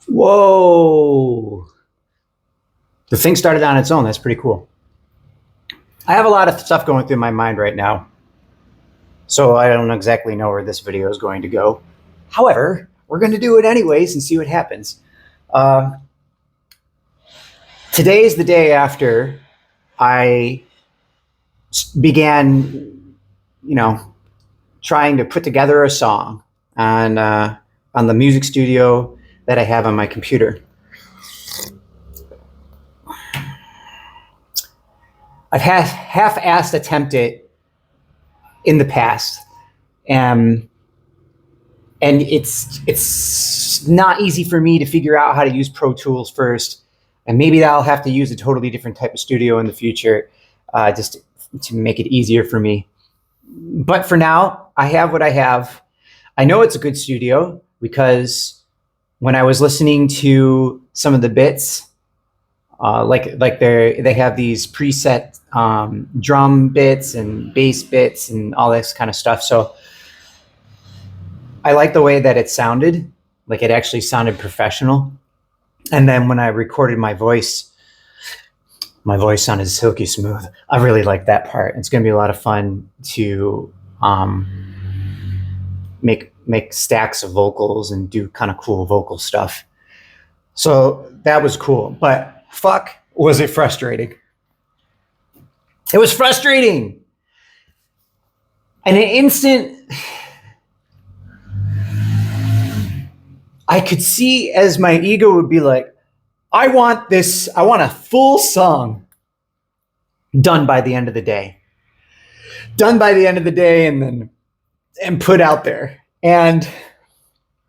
Whoa. The thing started on its own. That's pretty cool. I have a lot of stuff going through my mind right now, so I don't exactly know where this video is going to go. However, we're going to do it anyways and see what happens. Uh, Today is the day after I began, you know, trying to put together a song on the music studio that I have on my computer. I've half-assed attempted in the past, and it's not easy for me to figure out how to use Pro Tools first, and maybe I'll have to use a totally different type of studio in the future, just to make it easier for me. But for now, I have what I have. I know it's a good studio because when I was listening to some of the bits, like they have these preset drum bits and bass bits and all this kind of stuff. So I like the way that it sounded, like it actually sounded professional. And then when I recorded my voice sounded silky smooth. I really like that part. It's going to be a lot of fun to make stacks of vocals and do kind of cool vocal stuff. So that was cool, but fuck, was it frustrating. It was frustrating. In an instant, I could see as my ego would be like, I want a full song done by the end of the day. And put out there. And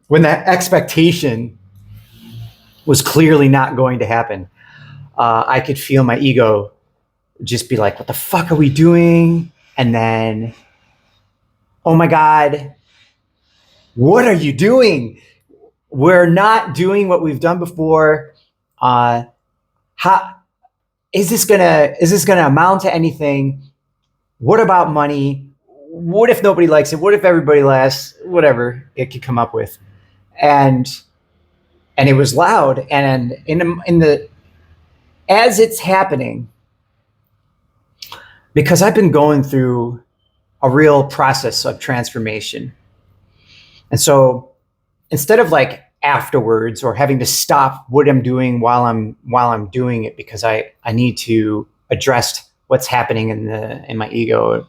when that expectation was clearly not going to happen, I could feel my ego just be like, what the fuck are we doing? And then, oh my God, what are you doing? We're not doing what we've done before. How is this gonna amount to anything? What about money? What if nobody likes it? What if everybody laughs? Whatever it could come up with, and it was loud. And as it's happening, because I've been going through a real process of transformation, and so instead of like afterwards or having to stop what I'm doing while I'm doing it because I need to address what's happening in my ego,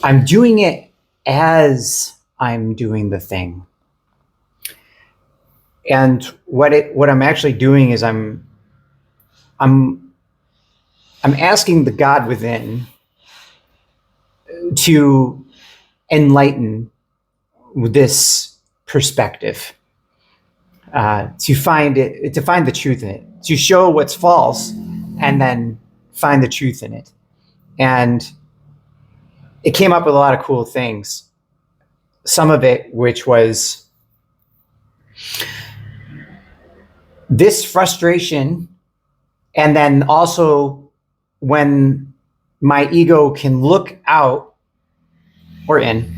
I'm doing it as I'm doing the thing. And what I'm actually doing is I'm asking the God within to enlighten this perspective, to find the truth in it, to show what's false, and then find the truth in it. And it came up with a lot of cool things. Some of it, which was this frustration, and then also when my ego can look out or in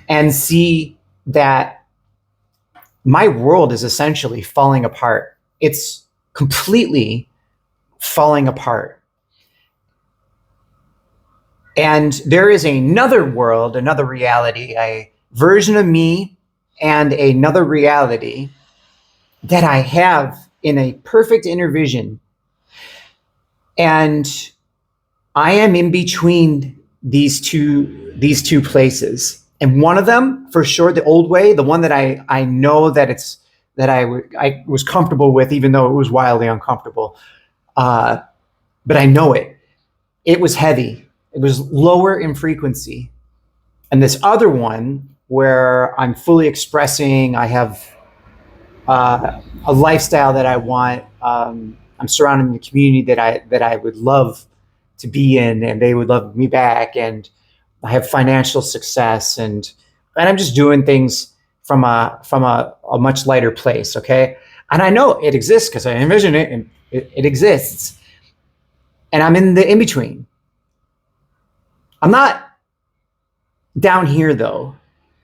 and see that my world is essentially falling apart. It's completely falling apart. And there is another world, another reality, a version of me and another reality that I have in a perfect intervision. And I am in between these two places. And one of them, for sure, the old way, the one that I know that I was comfortable with, even though it was wildly uncomfortable. But I know it. It was heavy. It was lower in frequency. And this other one where I'm fully expressing, I have a lifestyle that I want. I'm surrounded in a community that I would love to be in, and they would love me back. And I have financial success, and I'm just doing things from a much lighter place. Okay. And I know it exists because I envision it, and it exists. And I'm in the in between. I'm not down here though.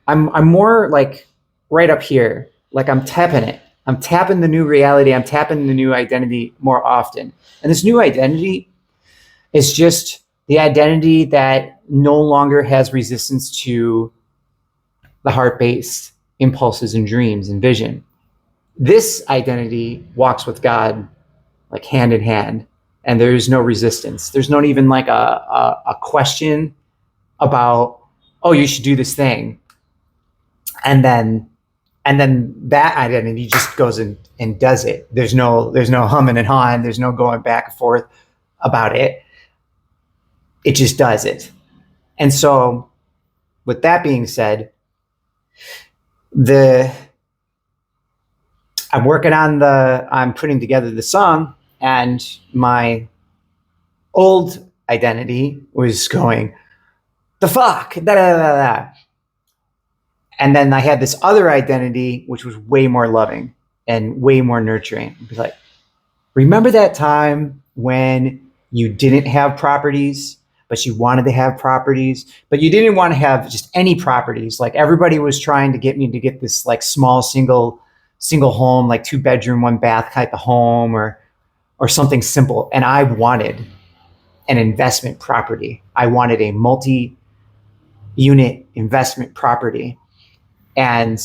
I'm more like right up here. Like I'm tapping it. I'm tapping the new reality. I'm tapping the new identity more often. And this new identity is just the identity that no longer has resistance to the heart-based impulses and dreams and vision. This identity walks with God like hand in hand, and there's no resistance. There's not even like a question about, oh, you should do this thing. And then that identity just goes and does it. There's no humming and hawing. There's no going back and forth about it. It just does it. And so with that being said, I'm putting together the song, and my old identity was going, the fuck, da da da da. And then I had this other identity, which was way more loving and way more nurturing. It'd be like, remember that time when you didn't have properties, but you wanted to have properties, but you didn't want to have just any properties. Like everybody was trying to get me to get this like small single home, like 2-bedroom, 1-bath type of home or something simple. And I wanted an investment property. I wanted a multi-unit investment property. And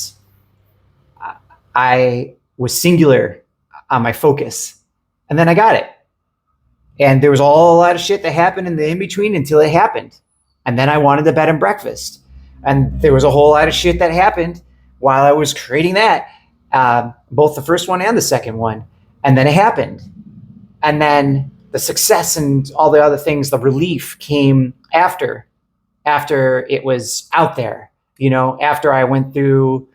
I was singular on my focus. And then I got it. And there was a lot of shit that happened in the in-between until it happened. And then I wanted the bed and breakfast. And there was a whole lot of shit that happened while I was creating that, both the first one and the second one. And then it happened. And then the success and all the other things, the relief came after it was out there, you know, after I went through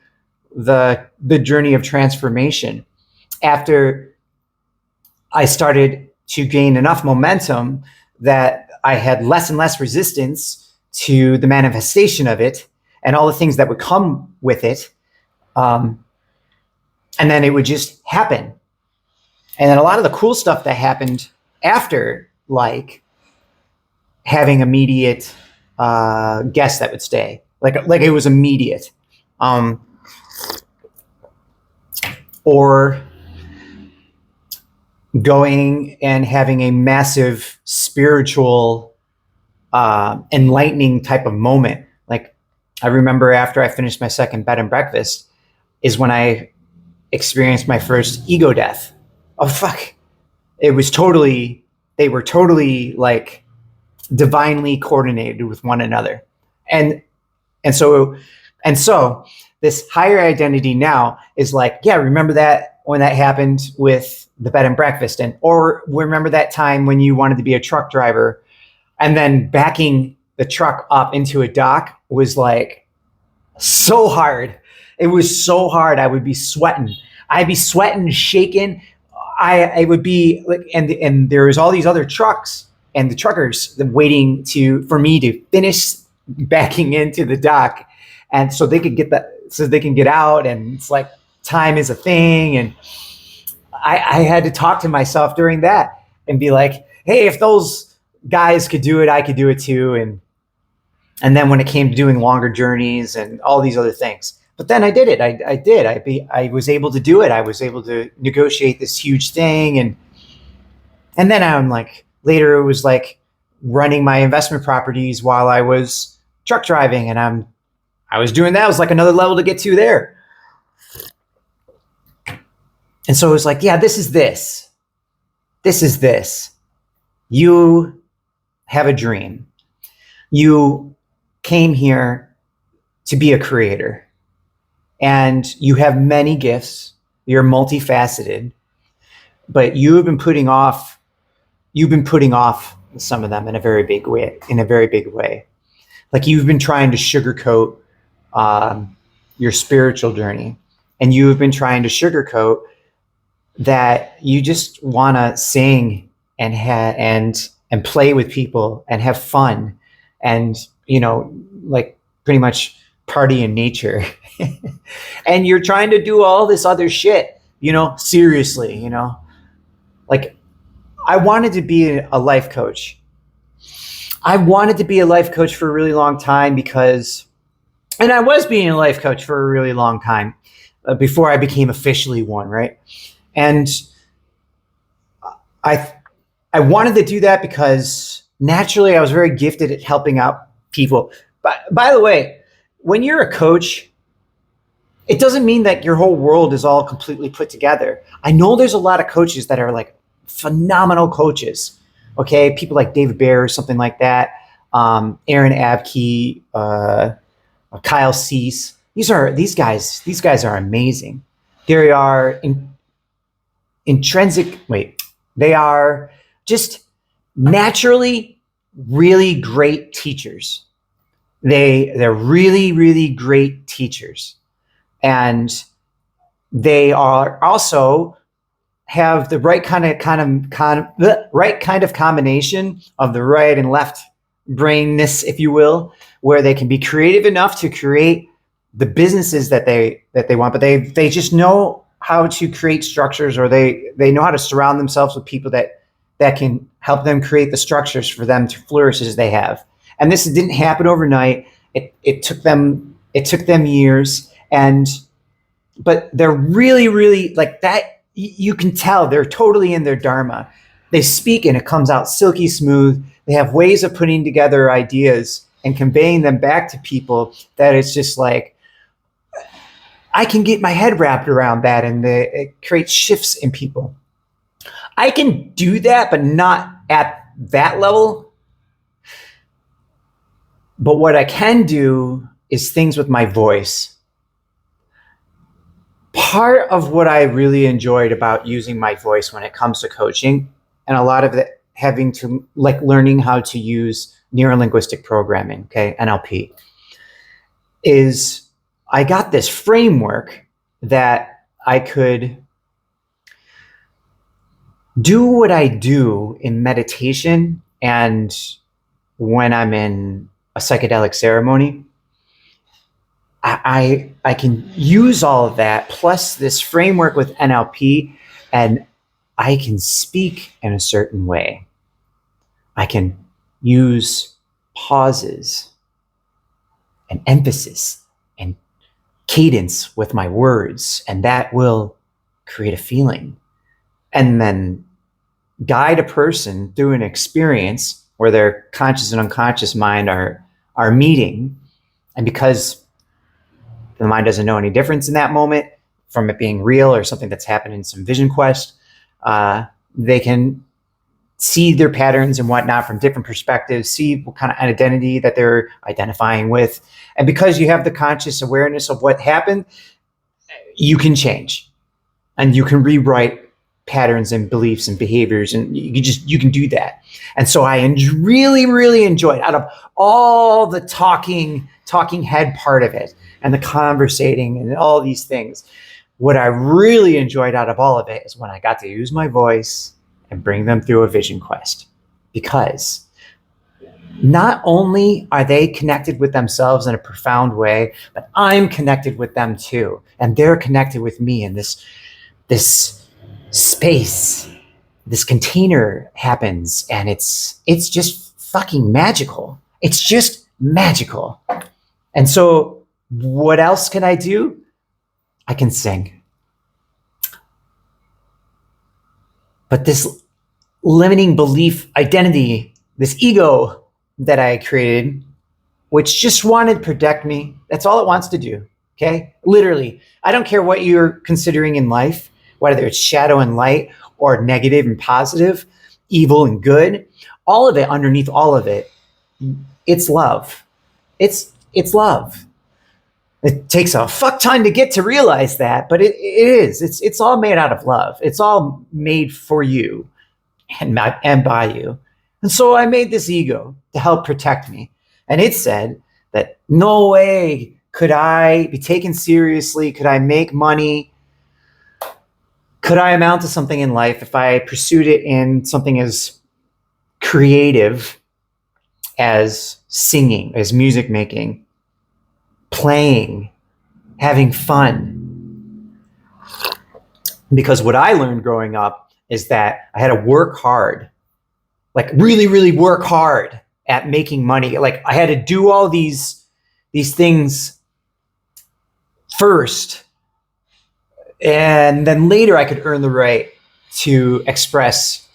the journey of transformation, after I started to gain enough momentum that I had less and less resistance to the manifestation of it and all the things that would come with it. And then it would just happen. And then a lot of the cool stuff that happened after, like having immediate guests that would stay, like it was immediate, or going and having a massive spiritual enlightening type of moment. Like I remember after I finished my second bed and breakfast is when I experienced my first ego death. Oh fuck. They were totally like divinely coordinated with one another. And so this higher identity now is like, yeah, remember that when that happened with the bed and breakfast, or remember that time when you wanted to be a truck driver and then backing the truck up into a dock was like so hard. It was so hard. I would be sweating. I'd be sweating, shaking. I would be like, and there was all these other trucks and the truckers waiting for me to finish backing into the dock, and so they could get out. And it's like time is a thing, and I had to talk to myself during that and be like, hey, if those guys could do it, I could do it too. And then when it came to doing longer journeys and all these other things. But then I did it. I was able to do it. I was able to negotiate this huge thing. And then I'm like, later it was like running my investment properties while I was truck driving. And I was doing that. It was like another level to get to there. And so it was like, yeah, this is this. This is this. You have a dream. You came here to be a creator. And you have many gifts. You're multifaceted. But you've been putting off some of them in a very big way. Like you've been trying to sugarcoat your spiritual journey. And you've been trying to sugarcoat that you just want to sing and play with people and have fun and, you know, like pretty much party in nature. And you're trying to do all this other shit, you know, seriously, you know, like I wanted to be a life coach. I wanted to be a life coach for a really long time and I was being a life coach for a really long time. before I became officially one, right? And I I wanted to do that because naturally I was very gifted at helping out people. But by the way, when you're a coach, it doesn't mean that your whole world is all completely put together. I know there's a lot of coaches that are like phenomenal coaches. Okay, people like David Bear or something like that, Aaron Abke, Kyle Cease. These guys. These guys are amazing. They are intrinsic. Wait, they are just naturally really great teachers. They're really really great teachers, and they are also have the right the right kind of combination of the right and left brainness, if you will, where they can be creative enough to create the businesses that they want, but they just know how to create structures, or they know how to surround themselves with people that can help them create the structures for them to flourish as they have. And this didn't happen overnight. It took them years, but they're really really like that. You can tell they're totally in their dharma. They speak and it comes out silky smooth. They have ways of putting together ideas and conveying them back to people that it's just like, I can get my head wrapped around that, and it creates shifts in people. I can do that, but not at that level. But what I can do is things with my voice. Part of what I really enjoyed about using my voice when it comes to coaching, and a lot of it having to like learning how to use neurolinguistic programming, okay, NLP, is I got this framework that I could do what I do in meditation and when I'm in a psychedelic ceremony. I can use all of that plus this framework with NLP, and I can speak in a certain way. I can use pauses and emphasis and cadence with my words, and that will create a feeling. And then guide a person through an experience where their conscious and unconscious mind are meeting. And because the mind doesn't know any difference in that moment from it being real or something that's happened in some vision quest, they can see their patterns and whatnot from different perspectives, see what kind of identity that they're identifying with. And because you have the conscious awareness of what happened, you can change and you can rewrite patterns and beliefs and behaviors, and you can do that. And so I really, really enjoyed, out of all the talking head part of it and the conversating and all these things, what I really enjoyed out of all of it is when I got to use my voice and bring them through a vision quest. Because not only are they connected with themselves in a profound way, but I'm connected with them too. And they're connected with me in this space. This container happens, and it's just fucking magical. It's just magical. And so what else can I do? I can sing. But this limiting belief identity, this ego that I created, which just wanted to protect me, that's all it wants to do, okay? Literally, I don't care what you're considering in life, whether it's shadow and light or negative and positive, evil and good, all of it, underneath all of it, it's love. It's love. It takes a fuck time to get to realize that, but it is. It's all made out of love. It's all made for you and by you. And so I made this ego to help protect me. And it said that no way could I be taken seriously, could I make money, could I amount to something in life if I pursued it in something as creative as singing, as music making, playing, having fun. Because what I learned growing up is that I had to work hard, like really, really work hard at making money. Like I had to do all these things first And then later I could earn the right to express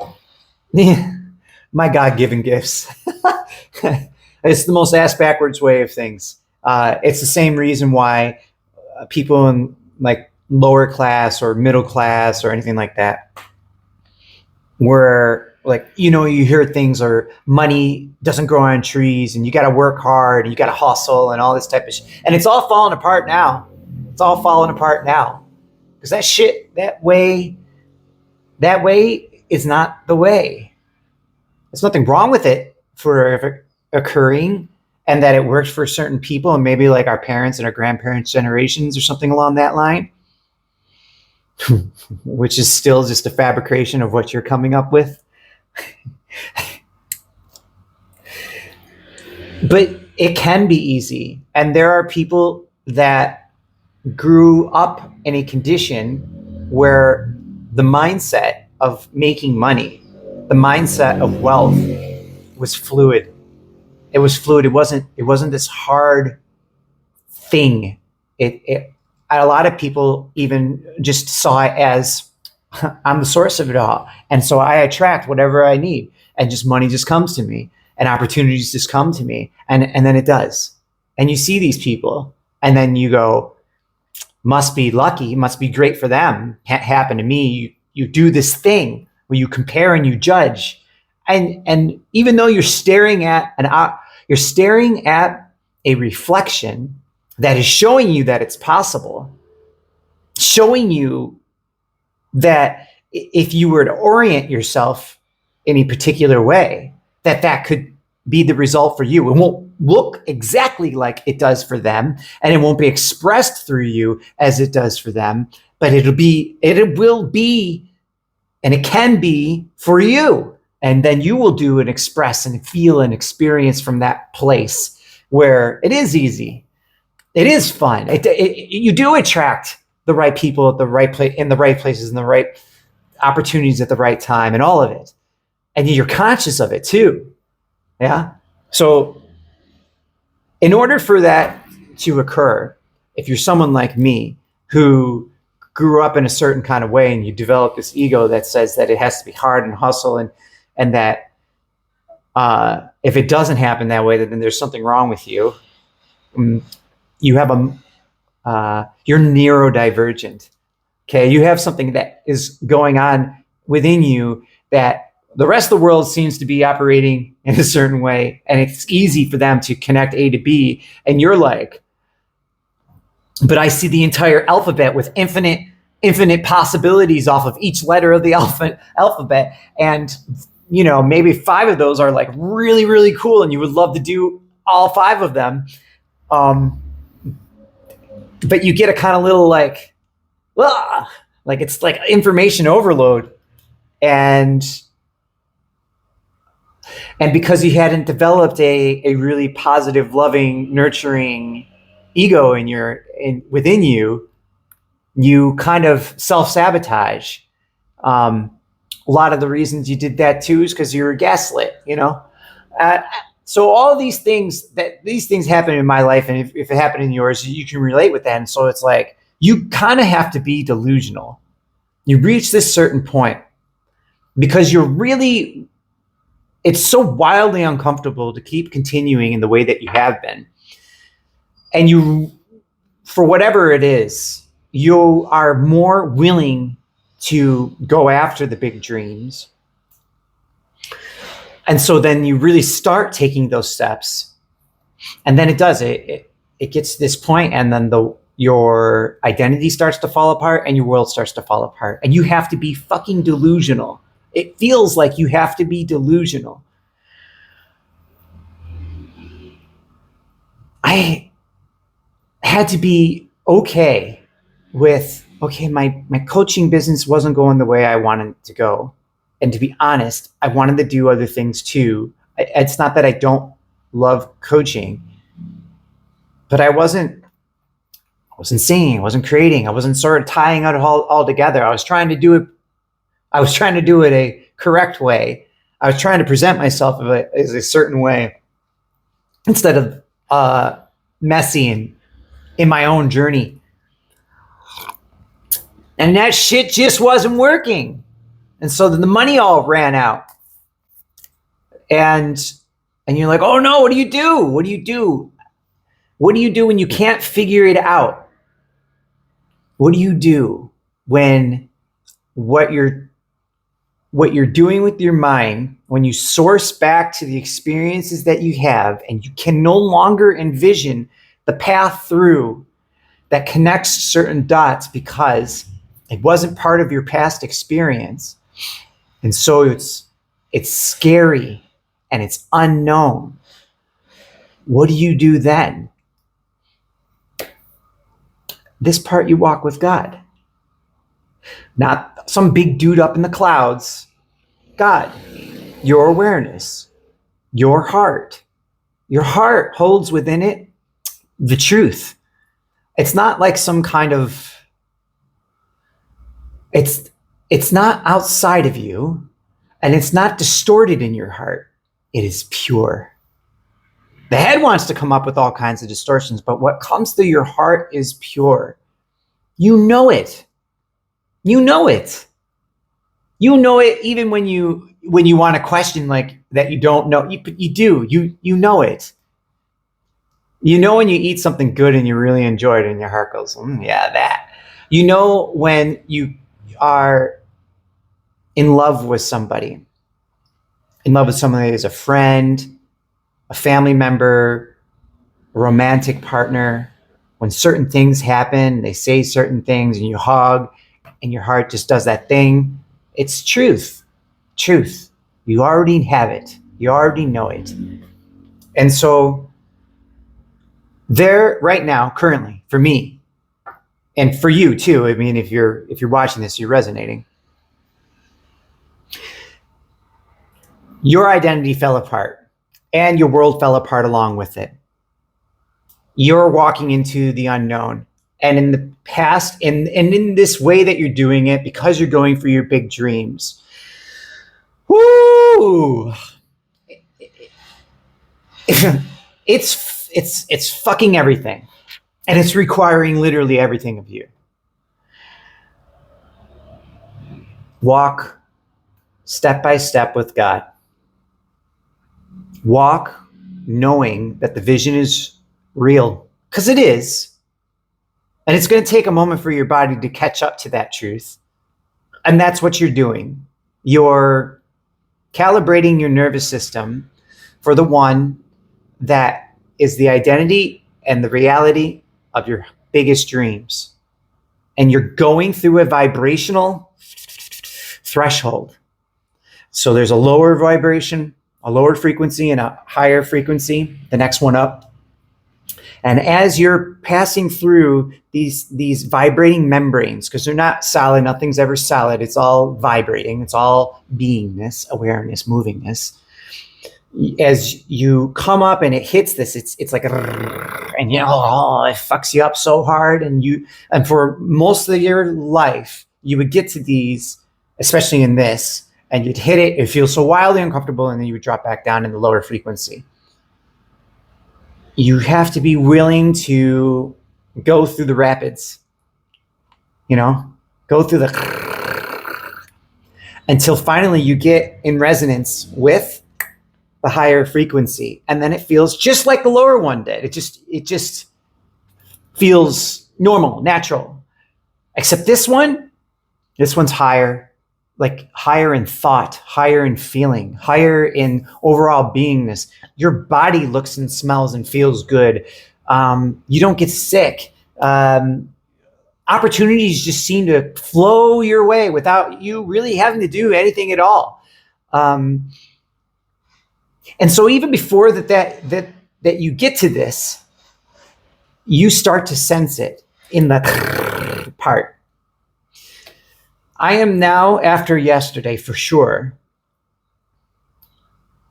my God-given gifts. It's the most ass backwards way of things. It's the same reason why people in like lower class or middle class or anything like that, where like, you hear things or money doesn't grow on trees and you got to work hard and you got to hustle and all this type of shit. And it's all falling apart now. It's all falling apart now because that shit, that way is not the way. There's nothing wrong with it for occurring and that it works for certain people and maybe like our parents and our grandparents' generations or something along that line, which is still just a fabrication of what you're coming up with. But it can be easy. And there are people that grew up in a condition where the mindset of making money, the mindset of wealth was fluid. It was fluid. It wasn't this hard thing. A lot of people even just saw it as I'm the source of it all. And so I attract whatever I need and just money just comes to me and opportunities just come to me. And then it does. And you see these people and then you go, must be lucky, must be great for them. Can't happen to me. You do this thing where you compare and you judge. And even though you're staring at a reflection that is showing you that it's possible, showing you that if you were to orient yourself in a particular way, that could be the result for you. It won't look exactly like it does for them, and it won't be expressed through you as it does for them, but it will be, and it can be for you. And then you will do and express and feel and experience from that place where it is easy. It is fun. You do attract the right people at the right place, in the right places, and the right opportunities at the right time, and all of it. And you're conscious of it too. Yeah. So in order for that to occur, if you're someone like me who grew up in a certain kind of way and you develop this ego that says that it has to be hard and hustle and that if it doesn't happen that way, then there's something wrong with you. You have you're neurodivergent. Okay. You have something that is going on within you that the rest of the world seems to be operating in a certain way. And it's easy for them to connect A to B. And you're like, but I see the entire alphabet with infinite possibilities off of each letter of the alphabet. And, maybe 5 of those are like really, really cool. And you would love to do all 5 of them. But you get a kind of little like it's like information overload. And because you hadn't developed a really positive, loving, nurturing ego within you, you kind of self-sabotage. A lot of the reasons you did that too is because you were gaslit, so all these things happen in my life, and if it happened in yours, you can relate with that. And so it's like you kind of have to be delusional. You reach this certain point because it's so wildly uncomfortable to keep continuing in the way that you have been. And you, for whatever it is, you are more willing to go after the big dreams. And so then you really start taking those steps. And then it gets to this point, and then your identity starts to fall apart and your world starts to fall apart. And you have to be fucking delusional. It feels like you have to be delusional. I had to be okay with, my coaching business wasn't going the way I wanted it to go. And to be honest, I wanted to do other things too. It's not that I don't love coaching, but I wasn't singing, I wasn't creating, I wasn't sort of tying it all together. I was trying to do it a correct way. I was trying to present myself as a certain way instead of messy and in my own journey. And that shit just wasn't working. And so the money all ran out. And you're like, oh no, what do you do? What do you do? What do you do when you can't figure it out? What do you do when what you're doing with your mind, when you source back to the experiences that you have and you can no longer envision the path through that connects certain dots because it wasn't part of your past experience? And so it's scary and it's unknown. What do you do then? This part you walk with God. Not some big dude up in the clouds. God, your awareness, your heart. Your heart holds within it the truth. It's not like some kind of, it's not outside of you, and it's not distorted in your heart. It is pure. The head wants to come up with all kinds of distortions, but what comes through your heart is pure. You know it. You know it. You know it even when you want to question like that you don't know. You do. You know it. You know when you eat something good and you really enjoy it and your heart goes, yeah, that. You know when you are in love with somebody as a friend, a family member, a romantic partner, when certain things happen, they say certain things and you hug and your heart just does that thing. It's truth. Truth. You already have it. You already know it. And so there right now, currently, for me, and for you too, I mean, if you're watching this, you're resonating. Your identity fell apart and your world fell apart along with it. You're walking into the unknown. And in the past, and in this way that you're doing it, because you're going for your big dreams, woo! It's fucking everything. And it's requiring literally everything of you. Walk step by step with God. Walk knowing that the vision is real, because it is. And it's going to take a moment for your body to catch up to that truth. And that's what you're doing. You're calibrating your nervous system for the one that is the identity and the reality of your biggest dreams. And you're going through a vibrational threshold. So there's a lower vibration, a lower frequency, and a higher frequency, the next one up. And as you're passing through these vibrating membranes, because they're not solid, nothing's ever solid, it's all vibrating, it's all beingness, awareness, movingness. As you come up and it hits this, it's like, and it fucks you up so hard. And for most of your life, you would get to these, especially in this, and you'd hit it, it feels so wildly uncomfortable, and then you would drop back down in the lower frequency. You have to be willing to go through the rapids, go through until finally you get in resonance with the higher frequency. And then it feels just like the lower one did. It just feels normal, natural. Except this one's higher, like higher in thought, higher in feeling, higher in overall beingness. Your body looks and smells and feels good. You don't get sick. Opportunities just seem to flow your way without you really having to do anything at all. And so even before that you get to this, you start to sense it in the part. I am now, after yesterday for sure,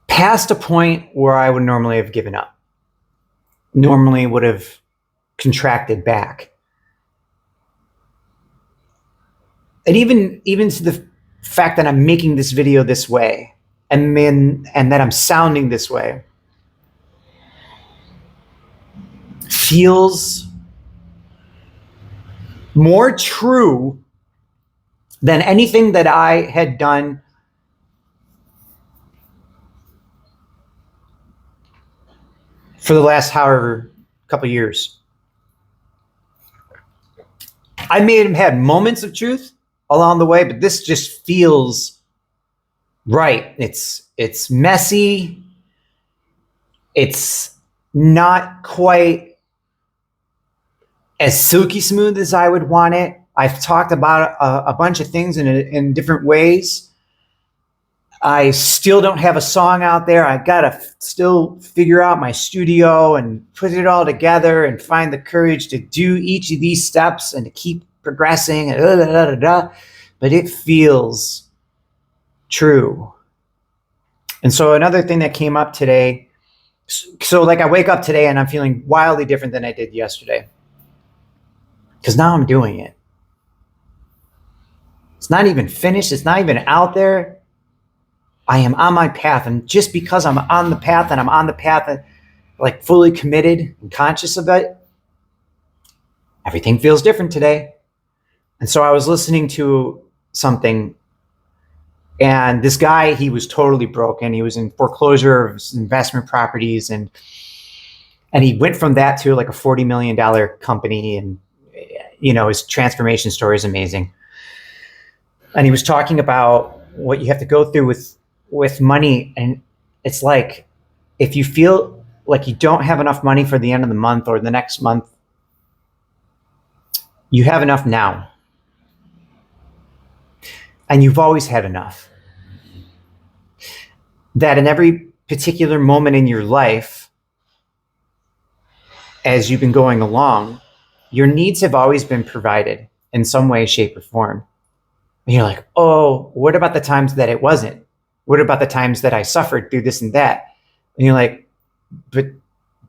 past a point where I would normally have given up, normally would have contracted back. And even to the fact that I'm making this video this way, and that I'm sounding this way, feels more true than anything that I had done for the last however couple years. I may have had moments of truth along the way, but this just feels right. It's messy. It's not quite as silky smooth as I would want it. I've talked about a bunch of things in different ways. I still don't have a song out there. I gotta still figure out my studio and put it all together and find the courage to do each of these steps and to keep progressing. But it feels true. And so another thing that came up today, so like I wake up today and I'm feeling wildly different than I did yesterday. Because now I'm doing it. It's not even finished. It's not even out there. I am on my path. And just because I'm on the path and I'm on the path like fully committed and conscious of it, everything feels different today. And so I was listening to something, and this guy, he was totally broken. He was in foreclosure of his investment properties, and he went from that to like a $40 million company. And, you know, his transformation story is amazing. And he was talking about what you have to go through with money. And it's like, if you feel like you don't have enough money for the end of the month or the next month, you have enough now. And you've always had enough. That in every particular moment in your life, as you've been going along, your needs have always been provided in some way, shape, or form. And you're like, oh, what about the times that it wasn't? What about the times that I suffered through this and that? And you're like, but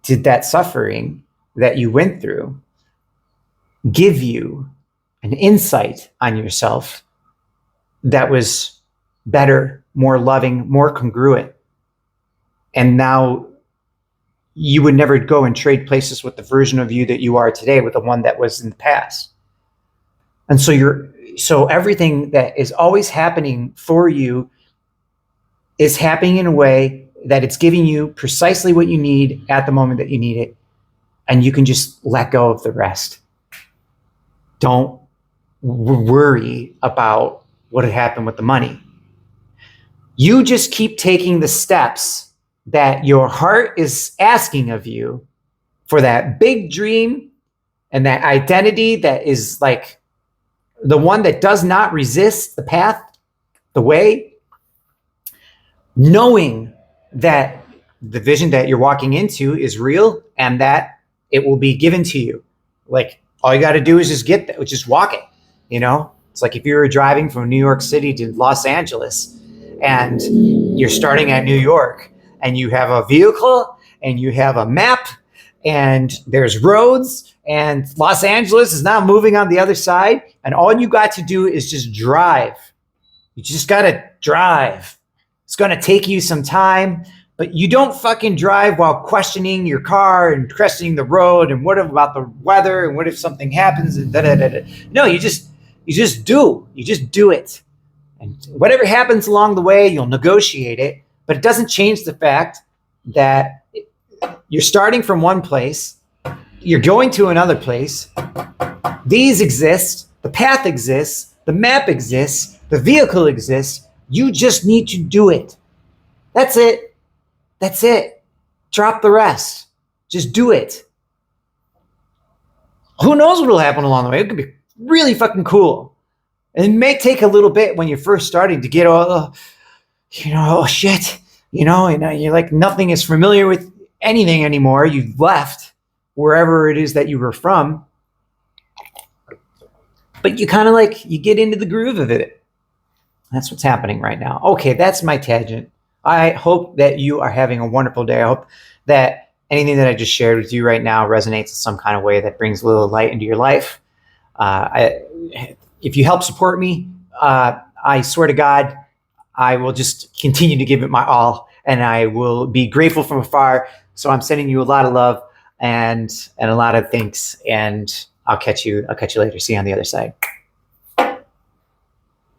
did that suffering that you went through give you an insight on yourself that was better, more loving, more congruent? And now you would never go and trade places with the version of you that you are today with the one that was in the past. And so everything that is always happening for you is happening in a way that it's giving you precisely what you need at the moment that you need it. And you can just let go of the rest. Don't worry about what had happened with the money. You just keep taking the steps that your heart is asking of you for that big dream and that identity that is like the one that does not resist the path, the way, knowing that the vision that you're walking into is real and that it will be given to you. Like, all you got to do is just get there, just walk it. You know, it's like if you were driving from New York City to Los Angeles and you're starting at New York and you have a vehicle and you have a map and there's roads and Los Angeles is now moving on the other side. And all you got to do is just drive. You just got to drive. It's going to take you some time, but you don't fucking drive while questioning your car and questioning the road and what about the weather and what if something happens and da-da-da-da. No, you just do it. And whatever happens along the way, you'll negotiate it, but it doesn't change the fact that you're starting from one place, you're going to another place. These exist, the path exists, the map exists, the vehicle exists. You just need to do it. That's it. That's it. Drop the rest. Just do it. Who knows what will happen along the way? It could be really fucking cool. And it may take a little bit when you're first starting to get all, oh shit, and you're like, nothing is familiar with anything anymore. You've left wherever it is that you were from. But you kind of you get into the groove of it. That's what's happening right now. Okay, that's my tangent. I hope that you are having a wonderful day. I hope that anything that I just shared with you right now resonates in some kind of way that brings a little light into your life. If you help support me, I swear to God, I will just continue to give it my all, and I will be grateful from afar. So I'm sending you a lot of love and a lot of thanks, and I'll catch you later. See you on the other side.